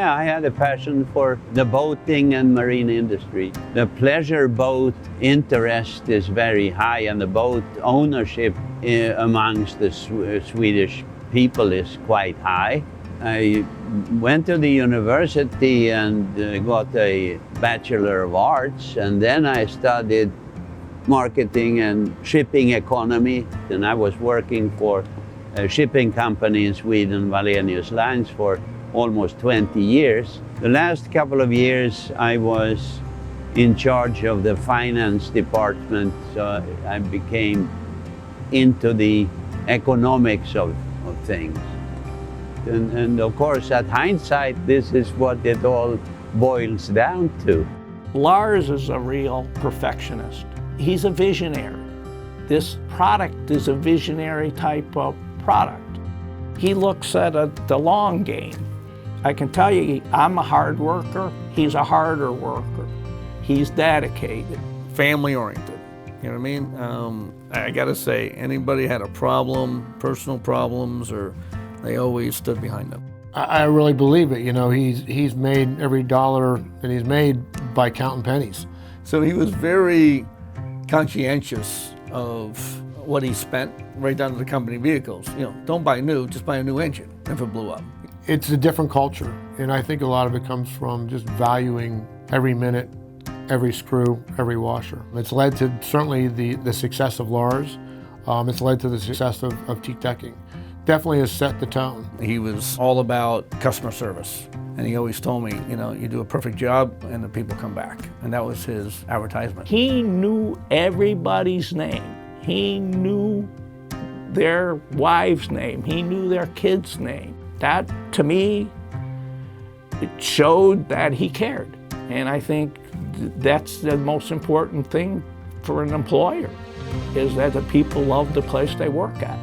Yeah, I had a passion for the boating and marine industry. The pleasure boat interest is very high, and the boat ownership amongst the Swedish people is quite high. I went to the university and got a Bachelor of Arts, and then I studied marketing and shipping economy, and I was working for a shipping company in Sweden, Wallenius Lines, for almost 20 years. The last couple of years I was in charge of the finance department, so I became into the economics of things. And of course, at hindsight, this is what it all boils down to. Lars is a real perfectionist. He's a visionary. This product is a visionary type of product. He looks at the long game. I can tell you, I'm a hard worker. He's a harder worker. He's dedicated. Family oriented, you know what I mean? I gotta say, anybody had a problem, personal problems, or they always stood behind them. I really believe it. You know, he's made every dollar that he's made by counting pennies. So he was very conscientious of what he spent, right down to the company vehicles. You know, don't buy new, just buy a new engine if it blew up. It's a different culture, and I think a lot of it comes from just valuing every minute, every screw, every washer. It's led to certainly the success of Lars. It's led to the success of Teakdecking. Definitely has set the tone. He was all about customer service, and he always told me, you know, you do a perfect job and the people come back. And that was his advertisement. He knew everybody's name. He knew their wife's name. He knew their kid's name. That, to me, it showed that he cared. And I think that's the most important thing for an employer, is that the people love the place they work at.